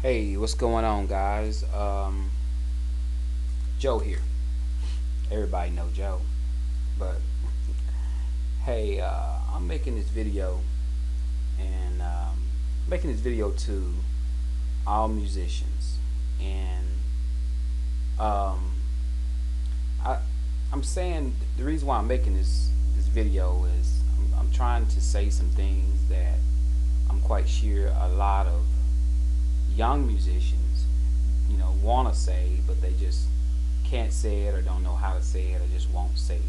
Hey, what's going on, guys? Joe here. Everybody know Joe, but hey, I'm making this video and making this video to all musicians, and um, I I'm saying the reason why I'm making this video is I'm trying to say some things that I'm quite sure a lot of young musicians, want to say, but they just can't say it or don't know how to say it or just won't say it.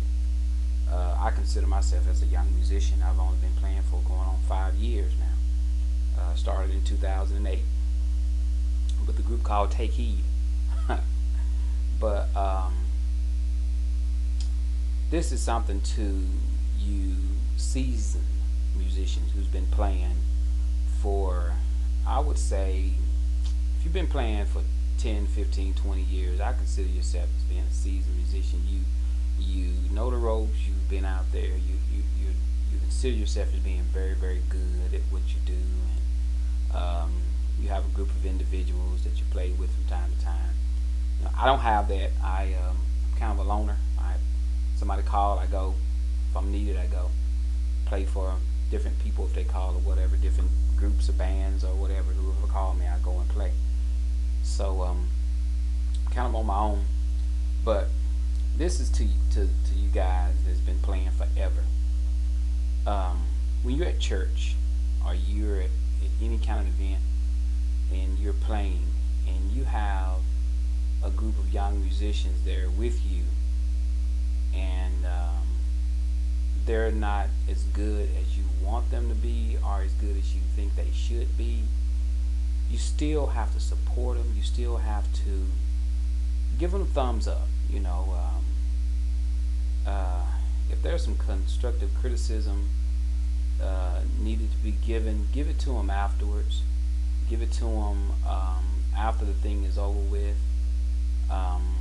I consider myself as a young musician. I've only been playing for going on 5 years now. Started in 2008 with a group called Take Heed. but this is something to you seasoned musicians who's been playing for, I would say, if you've been playing for 10, 15, 20 years, I consider yourself as being a seasoned musician. You know the ropes. You've been out there. You consider yourself as being very, very good at what you do, and you have a group of individuals that you play with from time to time. I don't have that. I'm kind of a loner. Somebody call, I go. If I'm needed, I go. Play for different people if they call or whatever, different groups or bands or whatever. Whoever call me, I go and play. So kind of on my own. But this is to you guys that's been playing forever. When you're at church or you're at any kind of event and you're playing and you have a group of young musicians there with you, and they're not as good as you want them to be or as good as you think they should be, you still have to support them. You still have to give them a thumbs up. If there's some constructive criticism needed to be given, give it to them afterwards. Give it to them after the thing is over with. Um,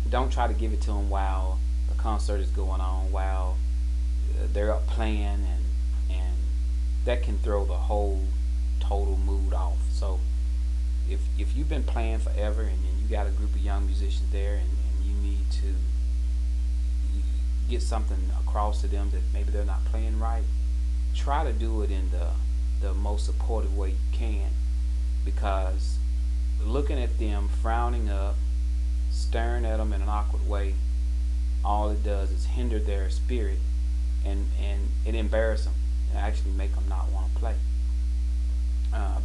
don't try to give it to them while the concert is going on, while they're up playing, and that can throw the whole total mood off. So if you've been playing forever and you got a group of young musicians there, and you need to get something across to them that maybe they're not playing right, try to do it in the most supportive way you can, because looking at them frowning up, staring at them in an awkward way, all it does is hinder their spirit, and it embarrass them and actually make them not want to play.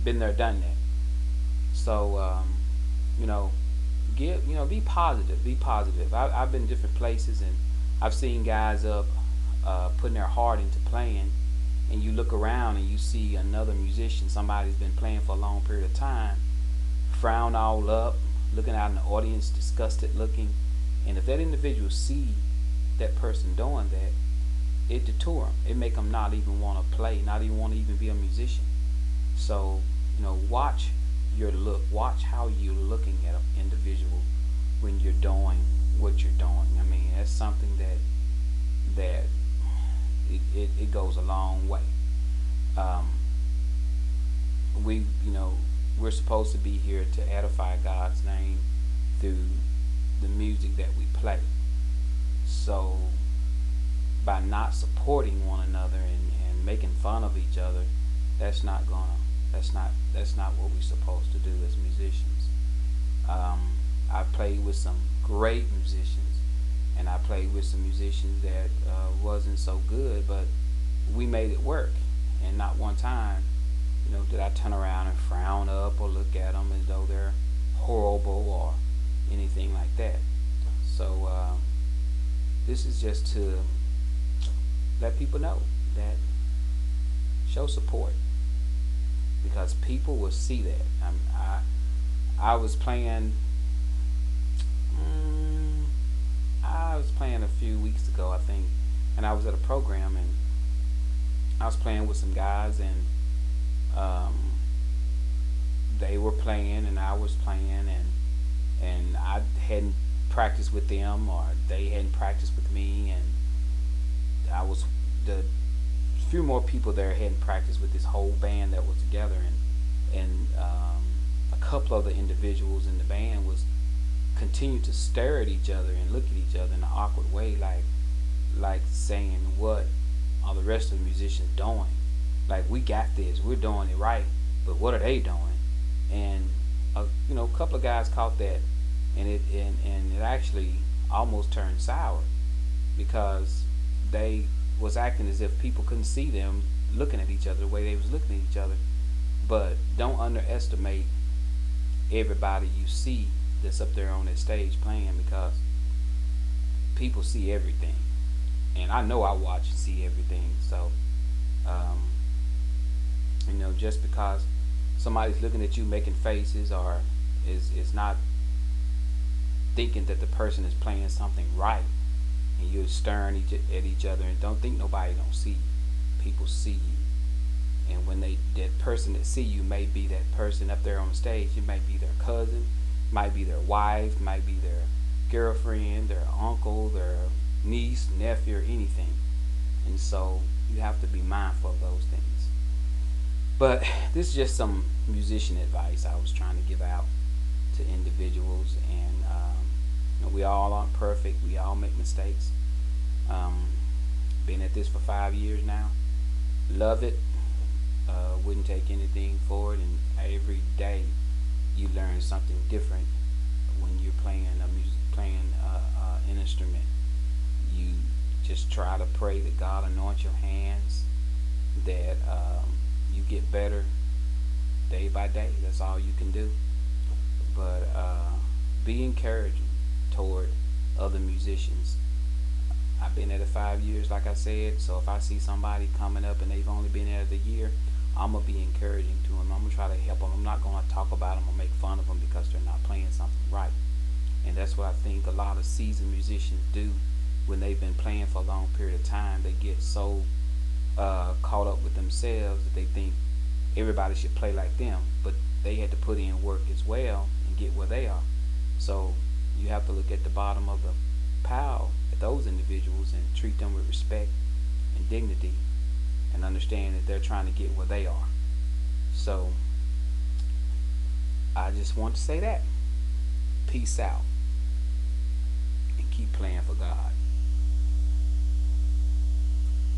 Been there, done that. So you know, be positive. Be positive. I've been different places and I've seen guys up putting their heart into playing, and you look around and you see another musician, somebody's been playing for a long period of time, frown all up, looking out in the audience, disgusted looking, and if that individual see that person doing that, it deter them. It make them not even want to play, not even want to even be a musician. So watch your look, watch how you're looking at an individual when you're doing what you're doing. I mean, that's something that it goes a long way. Um, we we're supposed to be here to edify God's name through the music that we play. So by not supporting one another and making fun of each other, that's not gonna that's not what we're supposed to do as musicians. I played with some great musicians, and I played with some musicians that wasn't so good, but we made it work. And not one time, did I turn around and frown up or look at them as though they're horrible or anything like that. So this is just to let people know that show support, because people will see that. I was playing. Mm, I was playing a few weeks ago, I think, and I was at a program, and I was playing with some guys, and um, they were playing, and I was playing, and I hadn't practiced with them, or they hadn't practiced with me, and I was the few more people there hadn't practiced with this whole band that was together, and a couple of the individuals in the band was continue to stare at each other and look at each other in an awkward way, like saying, "What are the rest of the musicians doing? Like, we got this, we're doing it right, but what are they doing?" And a couple of guys caught that, and it actually almost turned sour because they was acting as if people couldn't see them looking at each other the way they was looking at each other. But don't underestimate everybody you see that's up there on that stage playing, because people see everything, and I know I watch and see everything. So um, just because somebody's looking at you making faces or is not thinking that the person is playing something right, and you're staring at each other, and don't think nobody don't see you. People see you, and when that person that see you may be that person up there on stage. It might be their cousin, might be their wife, might be their girlfriend, their uncle, their niece, nephew, or anything. And so you have to be mindful of those things. But this is just some musician advice I was trying to give out to individuals, and we all aren't perfect. We all make mistakes. Um, been at this for 5 years now. Love it. Wouldn't take anything for it, and every day you learn something different when you're playing an instrument. You just try to pray that God anoint your hands, that you get better day by day. That's all you can do. But be encouraging toward other musicians. I've been at it 5 years, like I said. So if I see somebody coming up and they've only been at it a year, I'm gonna be encouraging to them. I'm gonna try to help them. I'm not gonna talk about them or make fun of them because they're not playing something right. And that's what I think a lot of seasoned musicians do when they've been playing for a long period of time. They get so caught up with themselves that they think everybody should play like them, but they had to put in work as well and get where they are. So you have to look at the bottom of the pile at those individuals and treat them with respect and dignity, and understand that they're trying to get where they are. So I just want to say that. Peace out, and keep playing for God.